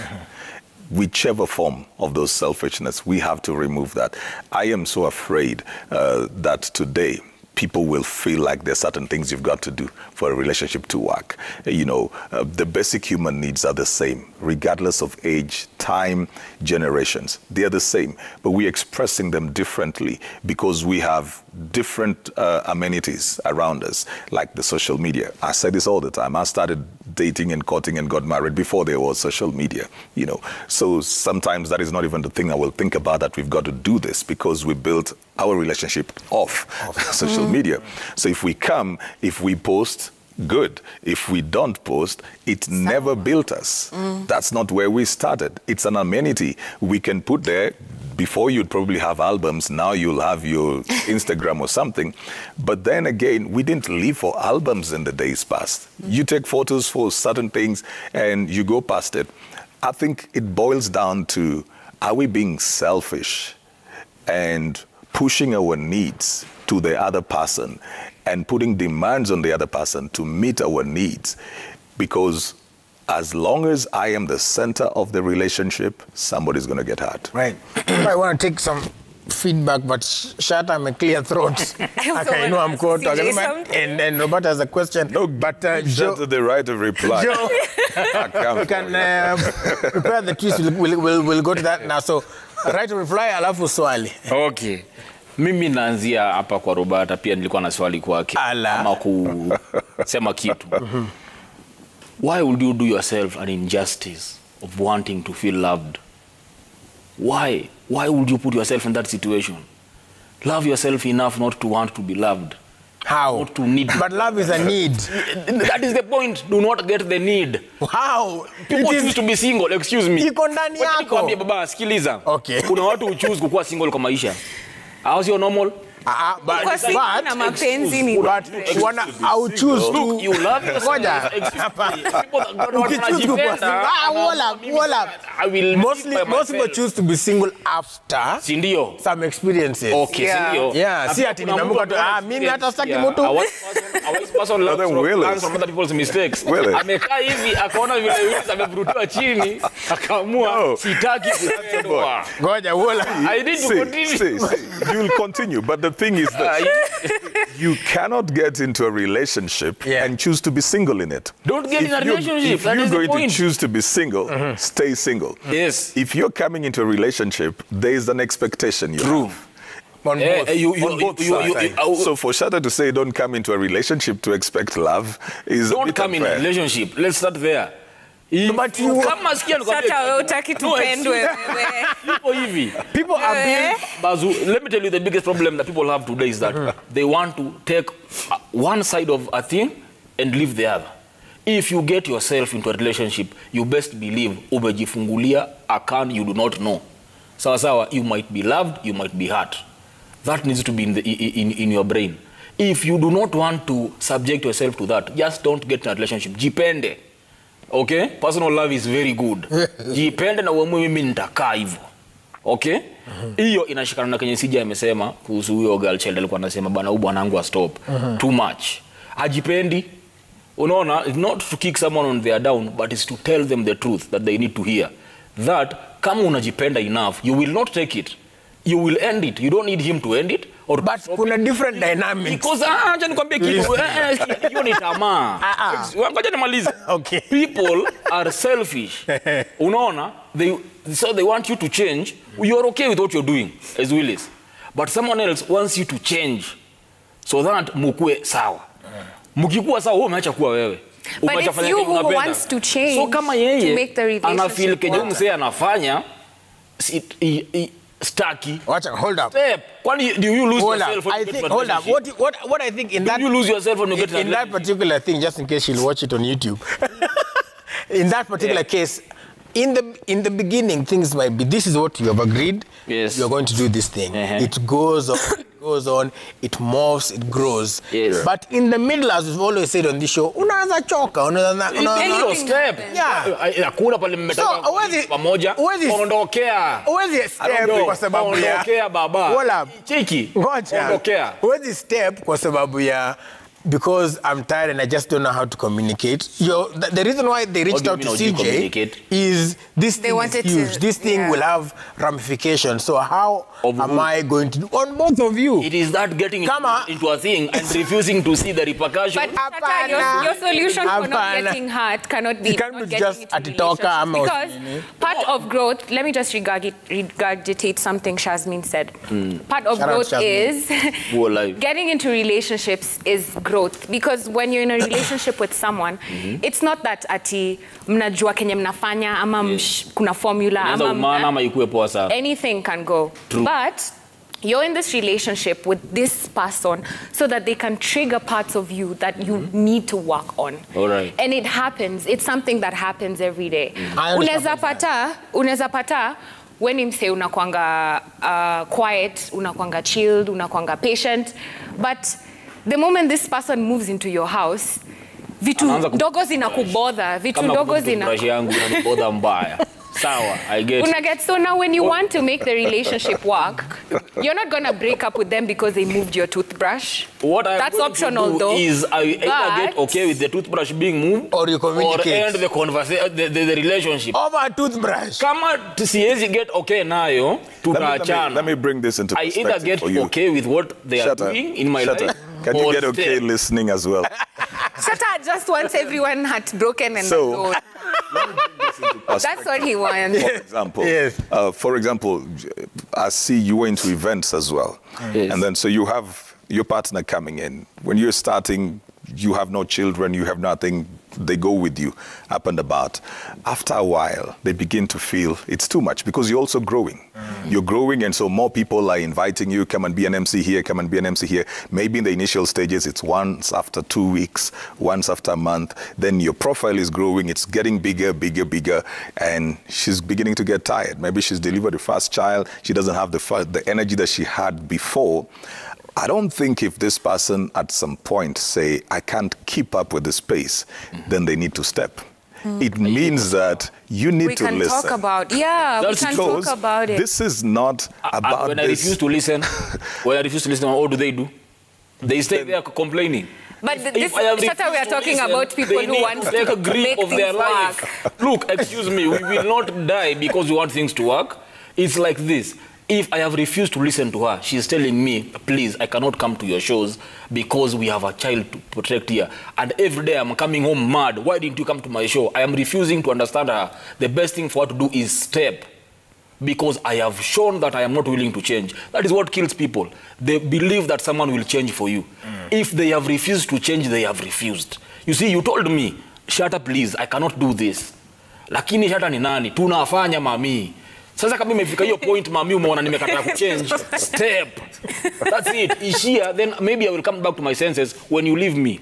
Whichever form of those selfishness, we have to remove that. I am so afraid that today, people will feel like there's certain things you've got to do for a relationship to work. The basic human needs are the same, regardless of age, time, generations. They are the same, but we're expressing them differently because we have different amenities around us, like the social media. I say this all the time. I started dating and courting and got married before there was social media, So sometimes that is not even the thing I will think about, that we've got to do this because we built our relationship off social media. So if we post, good. If we don't post, it never built us. That's not where we started. It's an amenity we can put there. Before, you'd probably have albums. Now you'll have your Instagram or something. But then again, we didn't live for albums in the days past. You take photos for certain things and you go past it. I think it boils down to, are we being selfish and pushing our needs to the other person and putting demands on the other person to meet our needs? Because as long as I am the center of the relationship, somebody's going to get hurt. Right. I want to take some feedback, but shut up, a clear throat. Okay, no, I'm caught. And Roberta has a question. No, but Joe, to the right of reply. Joe, you can prepare the twist. We'll go to that now. So, right of reply, alafu swali. Okay. Mimi naanzia hapa kwa Roberta, pia nilikuwa na swali kwake. Ama kusema kitu. Why would you do yourself an injustice of wanting to feel loved? Why? Why would you put yourself in that situation? Love yourself enough not to want to be loved. How? Not to need. But love is a need. That is the point. Do not get the need. How? People choose to be single. Excuse me. Iko ndani yako. Nikwambie baba, sikiliza. Okay. Kuna watu who choose kukuwa single kwa maisha. How's your normal? But I would choose to. Look, you love yourself. Most people choose to be single after some experiences. Okay, yeah. See, ati nimeamka tu, mimi hata sitaki mtu. Our person learns from other people's mistakes. Amekaa hivi akaona vile Willis amevrutiwa chini, akaamua sitaki kupendwa. Ngoja uola. I need to continue. You'll continue, but the thing is that you cannot get into a relationship and choose to be single in it. Don't get in a relationship. If you're going to choose to be single, stay single. Yes. If you're coming into a relationship, there is an expectation you have. On both sides. So for Shada to say don't come into a relationship to expect love is don't a bit come unfair. in a relationship. Let's start there. But you kama sikia people are being Bazu. Let me tell you the biggest problem that people have today is that they want to take one side of a thing and leave the other. If you get yourself into a relationship, you best believe umejifungulia account you do not know. Sawa, you might be loved, you might be hurt. That needs to be in your brain. If you do not want to subject yourself to that, just don't get in a relationship. Jipende. Okay? Personal love is very good. Jipende na uamue mimi nitakaa hivyo. Okay? Hiyo inashikana na kenye Sija amesema kuhusu huyo girl child alikuwa anasema bana huyu bwanangu stop. Too much. Hajipendi. Unaona, it's not to kick someone on their down, but it's to tell them the truth that they need to hear. That kama unajipenda enough, you will not take it. You will end it. You don't need him to end it. Or but kuna different dynamics. Because acha nikwambie kitu. Hiyo ni tamaa. Ngoja nimalize. Okay. People are selfish. Unaona? So they want you to change. You are okay with what you're doing as Willis. But someone else wants you to change so that mukue sawa. Mukikuwa sawa wewe umeacha kuwa wewe. But it's you who wants to change so kama yeye to make the relationship anafeel kenye msee anafanya Stucky. Hold up. Step. When do you lose yourself? Hold up. What I think in that you lose yourself when you get in that particular thing, just in case she'll watch it on YouTube. In that particular case, in the beginning, things might be this is what you have agreed. Yes. You're going to do this thing. It goes on, it morphs, it grows. Yes. But in the middle, as we've always said on this show, unaanza choka, unaanza step. Yeah. Hakuna pale mmetaka pamoja. Ondokea. Uwezi step kwa sababu ya ondokea baba. Wala chiki. Ngoja. Ondokea. Uwezi step kwa sababu ya because I'm tired and I just don't know how to communicate. The reason why they reached out to CJ is this thing is huge. This thing will have ramifications. So how am I going to do on both of you? It is that getting into a thing and refusing to see the repercussions. But your solution for not getting hurt cannot be just because part of growth, let me just regurgitate something Shazmin said. Part of growth is getting into relationships is growth. Because when you're in a relationship with someone, it's not that ati mnajua kenye mnafanya ama kuna formula ama anything can go. True. But you're in this relationship with this person so that they can trigger parts of you that you need to work on. All right. And it happens. It's something that happens every day. Unaweza pata when him say unakwanga quiet, unakwanga chilled, unakwanga patient, but the moment this person moves into your house, vitu ndogo zinakubother, vitu ndogo zinakubother mbaya. Sawa, I get. So now when you want to make the relationship work, you're not going to break up with them because they moved your toothbrush. That's optional though. Is I either get okay with the toothbrush being moved or you communicate. Or end the conversation, the relationship. Over a toothbrush. Kama siwezi get okay nayo, let me bring this into perspective. I either get okay with what they are doing in my life. Can you get okay listening as well? Shatta just wants everyone heartbroken and alone. That's what he wants. For example, I see you went to events as well. Yes. And then so you have your partner coming in. When you're starting, you have no children, you have nothing, they go with you up and about. After a while, they begin to feel it's too much because you're also growing. You're growing, and so more people are inviting you, come and be an MC here, come and be an MC here. Maybe in the initial stages, it's once after 2 weeks, once after a month. Then your profile is growing, it's getting bigger, bigger, and she's beginning to get tired. Maybe she's delivered the first child, she doesn't have the energy that she had before. I don't think if this person at some point say, I can't keep up with this pace, then they need to step. It means that you need to listen. We can talk about, we can talk about it. This is not about when I refuse to listen, what do they do? They stay there complaining. But Shatta, we are talking about people who want to take a grip of their life. Work. Look, excuse me, we will not die because we want things to work. It's like this. If I have refused to listen to her, she's telling me, please, I cannot come to your shows because we have a child to protect here. And every day I'm coming home mad. Why didn't you come to my show? I am refusing to understand her. The best thing for her to do is step. Because I have shown that I am not willing to change. That is what kills people. They believe that someone will change for you. If they have refused to change, they have refused. You see, you told me, Shatta, please, I cannot do this. Lakini Shatta ni nani? Tunafanya mami. Sasa kama imefika hiyo point mami umeona nimekataa kuchange, step. That's it. Ishia, then maybe I will come back to my senses when you leave me.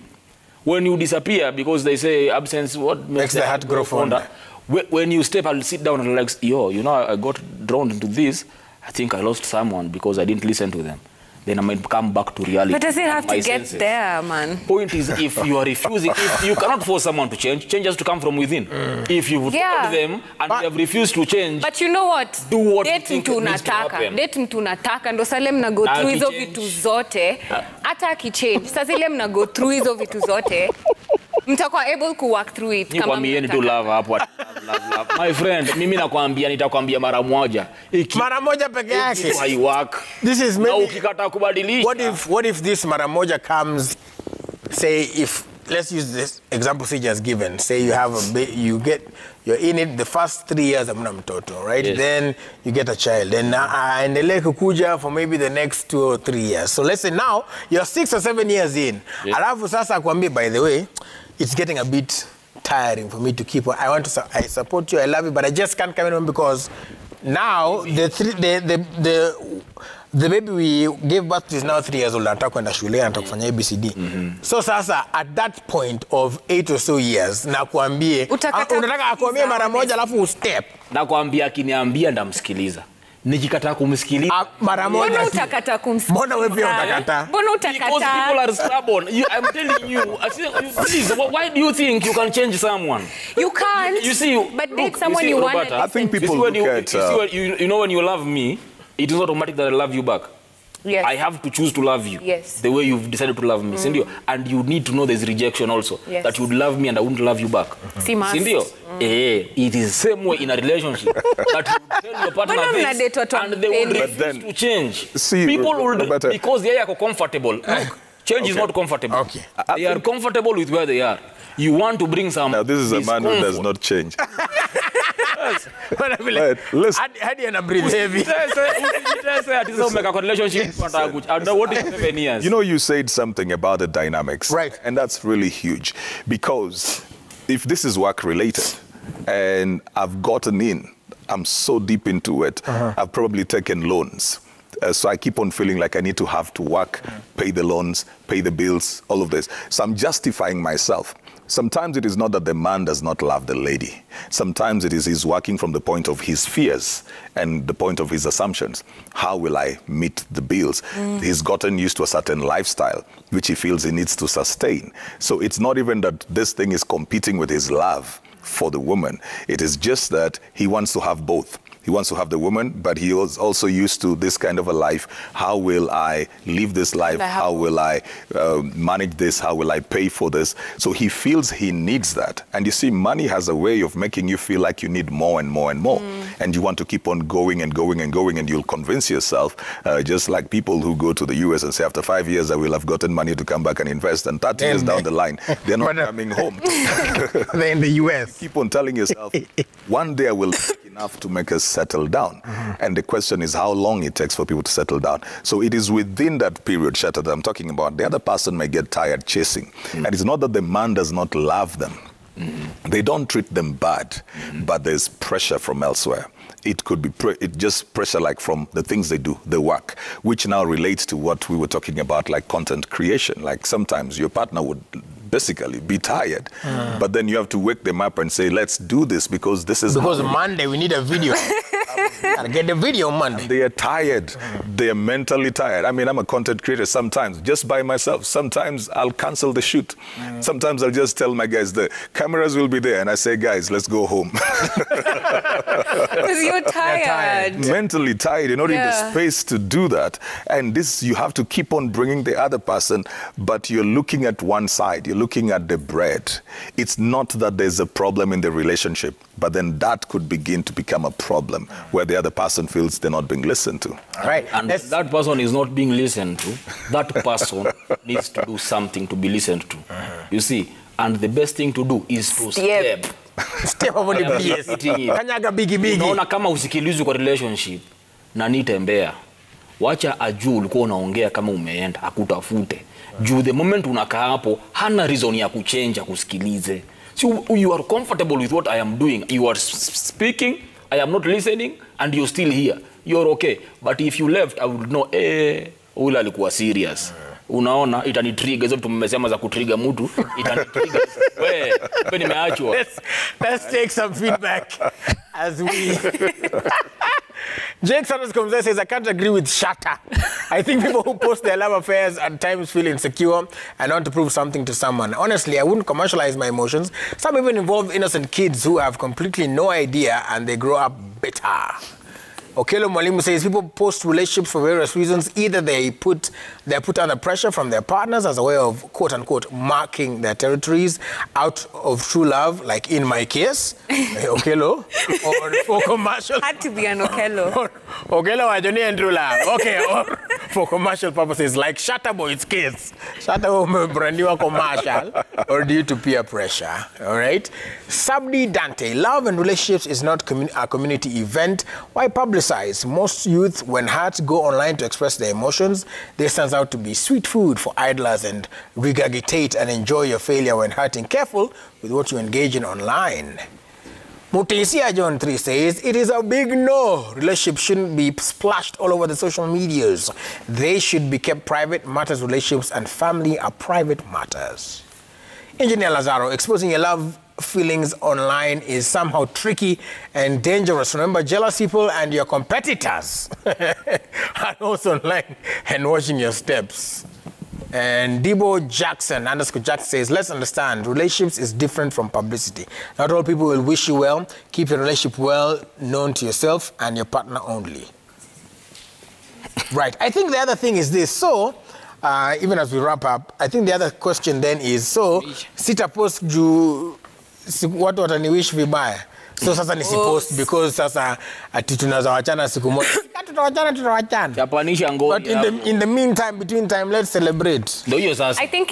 When you disappear, because they say absence what makes the heart grow fonder. When you step, I'll sit down and like, I got drawn into this. I think I lost someone because I didn't listen to them. Then I might come back to reality. But does it have to get there, man? Point is, if you are refusing, if you cannot force someone to change, change has to come from within. If you've told them and they have refused to change, but you know what? Do what you think needs to happen. Date mtu nataka ndo sale mna go through hizo vitu zote. Hata akichange, sasa ile mna go through hizo vitu zote. Mtakuwa able to work through it kama mimi to love hapo. Love. My friend, mimi nakwambia nitakwambia mara moja. Mara moja peke yake. I work. This is maybe. Na ukikataa kubadilisha. What if this mara moja comes, say if let's use this example she just given. Say you have you're in it the first 3 years hamna mtoto, right? Yes. Then you get a child. Then endelee kukuja for maybe the next 2 or 3 years. So let's say now you're 6 or 7 years in. Yes. Alafu sasa akwambie, by the way, it's getting a bit tiring for me to keep on. I support you, I love you, but I just can't come in because now the baby we gave birth to is now 3 years old. Anataka kwenda shule, anataka kufanya ABCD. So sasa at that point of 8 or so years nakwambie unataka akwambie mara moja alafu step. Nakwambia akiniambia ndamsikiliza. Nikikataa kumsikiliza mara moja. Mbona utakataa kumsikiliza? Mbona wewe pia utakataa? Mbona utakataa? Because people are stubborn. I'm telling you. Please, why do you think you can change someone? You can't. You see, but date someone you want. I think people look at... You know when you love me, it is automatic that I love you back. Yes. I have to choose to love you. Yes. The way you've decided to love me. Sindio? And you need to know there's rejection also. Yes. That you'd love me and I wouldn't love you back. Sindio? It is the same way in a relationship. That you tell your partner this and they will refuse to change. See, people will, because they are comfortable. Look, change is not comfortable. Okay. They are comfortable with where they are. You want to bring some... Now this is a man who does not change. Listen. Hadi ana breathe heavy. You know, you said something about the dynamics. Right. And that's really huge. Because if this is work related and I've gotten in, I'm so deep into it, I've probably taken loans. So I keep on feeling like I need to have to work, pay the loans, pay the bills, all of this. So I'm justifying myself. Sometimes it is not that the man does not love the lady. Sometimes it is he's working from the point of his fears and the point of his assumptions. How will I meet the bills? He's gotten used to a certain lifestyle, which he feels he needs to sustain. So it's not even that this thing is competing with his love for the woman. It is just that he wants to have both. He wants to have the woman, but he was also used to this kind of a life. How will I live this life? How will I manage this? How will I pay for this? So he feels he needs that. And you see, money has a way of making you feel like you need more and more and more. And you want to keep on going and going and going, and you'll convince yourself, just like people who go to the US and say, after 5 years, I will have gotten money to come back and invest. And 30 years down the line, they're not coming home. They're in the US. Keep on telling yourself, one day I will make enough to make us settle down. And the question is how long it takes for people to settle down. So it is within that period, Shatta, that I'm talking about. The other person may get tired chasing. And it's not that the man does not love them. They don't treat them bad, but there's pressure from elsewhere. It could be just pressure like from the things they do, the work, which now relates to what we were talking about, like content creation. Like sometimes your partner would basically be tired, but then you have to wake them up and say, let's do this because this is... Because Monday we need a video. Gotta get the video Monday. They are tired. They are mentally tired. I mean, I'm a content creator sometimes, just by myself. Sometimes I'll cancel the shoot. Sometimes I'll just tell my guys, the cameras will be there. And I say, guys, let's go home. Because you're tired. Mentally tired. You're not in the space to do that. And this, you have to keep on bringing the other person, but you're looking at one side. You're looking at the bread. It's not that there's a problem in the relationship, but then that could begin to become a problem where the other person feels they're not being listened to. All right. And that person is not being listened to. That person needs to do something to be listened to. You see, and the best thing to do is to step. Step over the BS. Kanyaga bigi bigi. Unaona kama usikilizwi kwa relationship na nitembea. Wacha ajue ulikuwa unaongea kama umeenda akutafute. Juu the moment unakaa hapo hana reason ya kuchange kusikilize. So you are comfortable with what I am doing. You are speaking, I am not listening, and you're still here. You're okay. But if you left, I would know, ule alikuwa serious. Unaona, itanitrigger. Hizo tumesema za kutrigger mtu, itanitrigger. Wewe nimeachwa. Let's take some feedback as we... Jake Sanders says, I can't agree with Shatta. I think people who post their love affairs at times feel insecure and want to prove something to someone. Honestly, I wouldn't commercialize my emotions. Some even involve innocent kids who have completely no idea and they grow up bitter. Okelo Mwalimu says people post relationships for various reasons. Either they're put under pressure from their partners as a way of, quote-unquote, marking their territories out of true love, like in my case, Okelo, or for commercial... Had to be an Okelo. Okelo Wajoni and true love. Okay, or for commercial purposes, like Shatta Boy's case. Shatta Boy brand new commercial, or due to peer pressure, all right? Sabdi Dante, love and relationships is not a community event. Why publicize? Most youth, when hurt, go online to express their emotions. This turns out to be sweet food for idlers and regurgitate and enjoy your failure when hurting. Careful with what you engage in online. Mutesia John 3 says, it is a big no. Relationships shouldn't be splashed all over the social medias. They should be kept private. Matters, relationships, and family are private matters. Engineer Lazaro, exposing your love feelings online is somehow tricky and dangerous. Remember, jealous people and your competitors are also online and watching your steps. And Debo Jackson, _Jackson says, let's understand, relationships is different from publicity. Not all people will wish you well. Keep your relationship well known to yourself and your partner only. Right. I think the other thing is this. So, even as we wrap up, I think the other question then is, so, sitapost juu watu wataniwish vibaya. So sasa nisipost because sasa ati tunaweza wachana siku moja. Tutawachana. Japanisha ngoni. But in the meantime, between time, let's celebrate. I think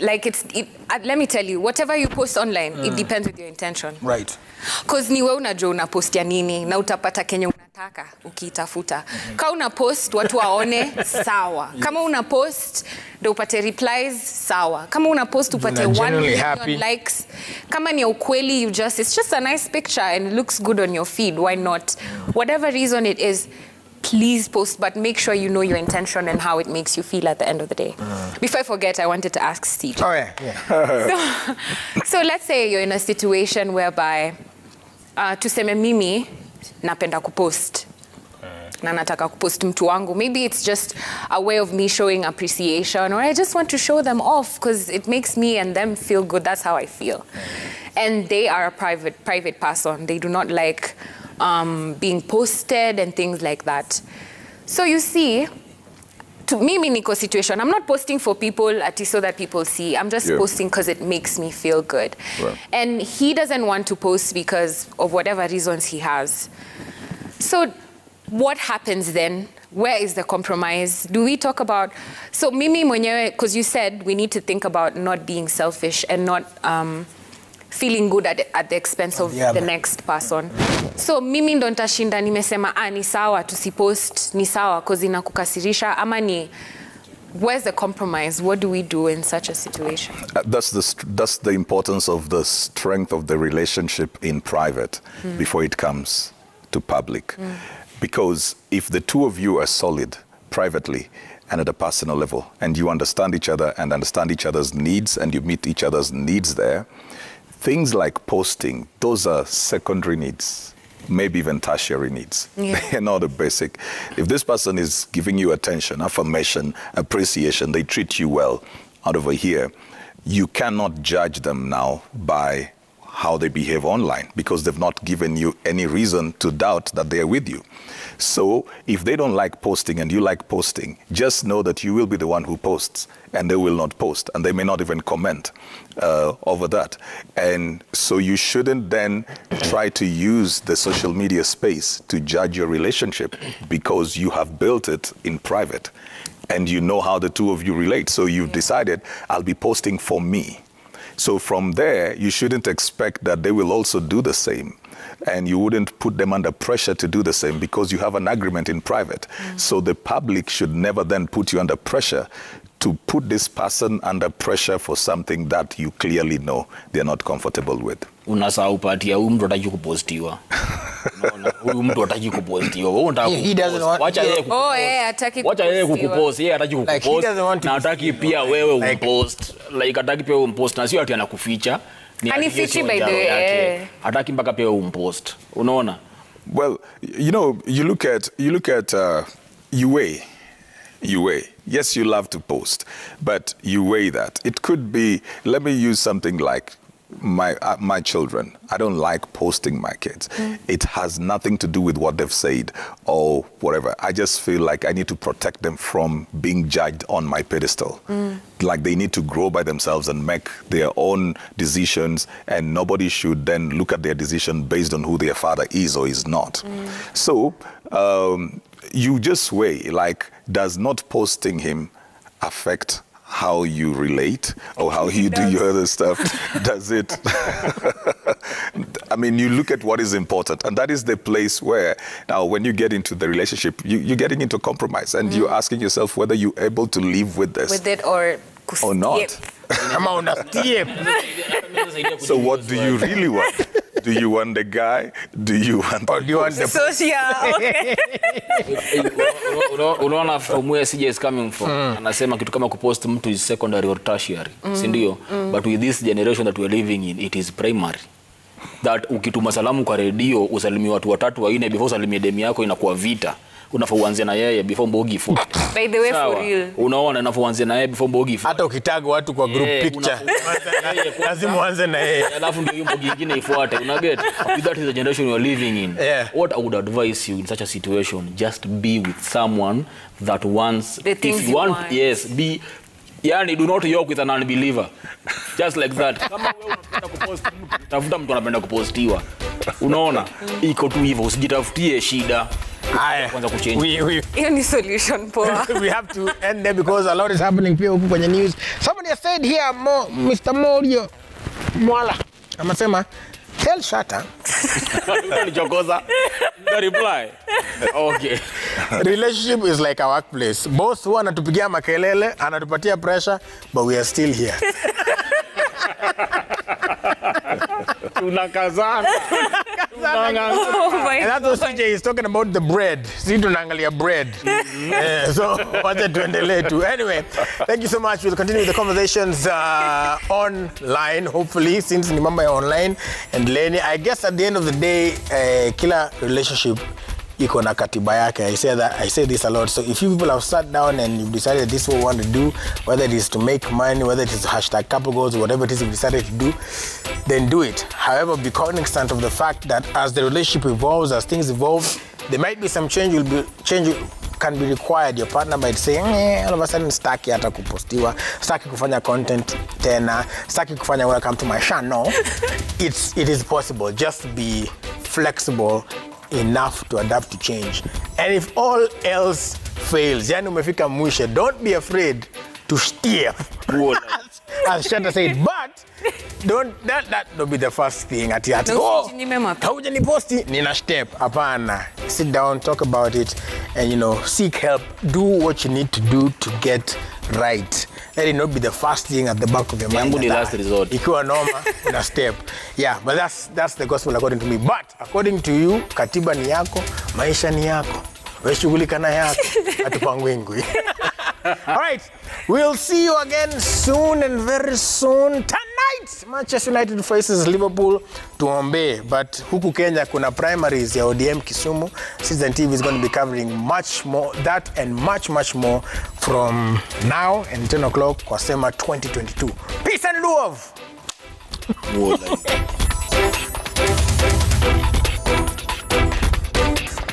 let me tell you, whatever you post online, it depends with your intention. Right. Because ni wewe unajua unapostia nini na utapata kenye unataka ukiitafuta. Kama una post watu waone, sawa. Kama una post ndio upate replies, sawa. Kama una post upate 1 million likes. Kama ni ukweli, it's just a nice picture and it looks good on your feed. Why not? Whatever reason it is, please post, but make sure you know your intention and how it makes you feel at the end of the day. Before I forget, I wanted to ask Steve. Oh, yeah. So let's say you're in a situation whereby tuseme mimi napenda kupost. Na nataka kupost mtu wangu. Maybe it's just a way of me showing appreciation, or I just want to show them off because it makes me and them feel good. That's how I feel. And they are a private person. They do not like being posted and things like that. So you see, to me, niko situation, I'm not posting for people so that people see. I'm just posting because it makes me feel good. Right. And he doesn't want to post because of whatever reasons he has. So what happens then? Where is the compromise? Do we talk about... So mimi mwenyewe, because you said we need to think about not being selfish and not feeling good at the expense of the next person. So mimi ndo ntashinda nimesema, ni sawa, tusipost, ni sawa, because inakukasirisha, ama ni... Where's the compromise? What do we do in such a situation? That's the importance of the strength of the relationship in private before it comes to public. Because if the two of you are solid privately and at a personal level, and you understand each other and understand each other's needs, and you meet each other's needs there, things like posting, those are secondary needs, maybe even tertiary needs. They're not a basic. If this person is giving you attention, affirmation, appreciation, they treat you well out over here, you cannot judge them now by how they behave online, because they've not given you any reason to doubt that they are with you. So if they don't like posting and you like posting, just know that you will be the one who posts, and they will not post, and they may not even comment over that. And so you shouldn't then try to use the social media space to judge your relationship, because you have built it in private and you know how the two of you relate. So you've decided, I'll be posting for me. So from there, you shouldn't expect that they will also do the same. And you wouldn't put them under pressure to do the same, because you have an agreement in private. So the public should never then put you under pressure to put this person under pressure for something that you clearly know they're not comfortable with. Unasahau pati ya huyu mtu hataki kupostiwa. Unaona, huyu mtu hataki kupostiwa. Wewe unataka He doesn't want... Wacha yeye kupost. hataki Wacha yeye kukupost, yeye hataki Like, kukupost. he doesn't want to Na hataki pia wewe umpost. Like hataki pia umpost, na sio ati anakuficha. Anifichi by the way. Hataki mpaka pia umpost. Unaona? Well, you know, you look at you weigh. Yes, you love to post, but you weigh that. It could be, let me use something like my children. I don't like posting my kids. It has nothing to do with what they've said or whatever. I just feel like I need to protect them from being judged on my pedestal. Like they need to grow by themselves and make their own decisions, and nobody should then look at their decision based on who their father is or is not. So you just weigh, like, does not posting him affect how you relate or how you do your other stuff? Does it? I mean, you look at what is important, and that is the place where now when you get into the relationship, you're getting into compromise, and you're asking yourself whether you're able to live with this. With it or not. So what do you really want? Do you want the guy? Do you want the social? Okay. Unaona from where CJ is coming from. Anasema kitu kama kupost mtu is secondary or tertiary. Si ndio? But with this generation that we're living in, it is primary. That ukituma salamu kwa redio usalimie watu watatu waine before usalimie demi yako inakuwa vita. Unafaa uanze na yeye before mbogi ifuate. By the way, for real. Unaona, unafaa uanze na yeye before mbogi ifuate. Hata ukitag watu kwa group picture, lazima uanze na yeye. Alafu ndio mbogi nyingine ifuate. Una get? That is the generation we are living in. What I would advise you in such a situation, just be with someone that wants, the things you want. Yes, be, yani do not yoke with an unbeliever. Just like that. Kama wewe unapenda kupost mtu, tafuta mtu anapenda kupostiwa. Unaona? Iko tu hivyo, usijitafutie shida. Any solution, poa. We have to end there because a lot is happening here huku kwenye news. Somebody has said here, Mr. Morio Mwala, amasema, tell Shatta. Nichokoza. The reply. Okay. Relationship is like a workplace. Boss huwa anatupigia makelele, anatupatia pressure, but we are still here. Tunakazana. Oh my And that's what CJ is talking about, the bread. See, tunaangalia bread. So, wacha tuendelee tu. Anyway, thank you so much. We'll continue the conversations online, hopefully, since ni mambo ya online. And Lenny, I guess at the end of the day, kila relationship iko na katiba yake. I say this a lot. So if you people have sat down and you've decided this is what you want to do, whether it is to make money, whether it is hashtag couple goals, whatever it is you've decided to do, then do it. However, be cognizant of the fact that as the relationship evolves, as things evolve, there might be some change can be required. Your partner might say, all of a sudden, staki hata kupostiwa, staki kufanya content tena, staki kufanya welcome to my channel. It is possible. Just be flexible enough to adapt to change. And if all else fails, yani umefika mwisho, don't be afraid to steer. As Shanta said, but that don't be the first thing at yet. Hauja ni posti, nina step. Hapana. Sit down, talk about it, and seek help. Do what you need to do to get right. Let it not be the first thing at the back of your mind. Yangu ni last resort. Ikiwa noma, una step. Yeah, but that's the gospel according to me. But according to you, katiba ni yako, maisha ni yako. Wewe shughulika na yako, atupangwingwi. All right, we'll see you again soon and very soon. Tonight, Manchester United faces Liverpool tuombe. But huku Kenya kuna primaries ya ODM Kisumu. Citizen TV is going to be covering much more, that and much more from now and 10 o'clock kwa Sema 2022. Peace and love.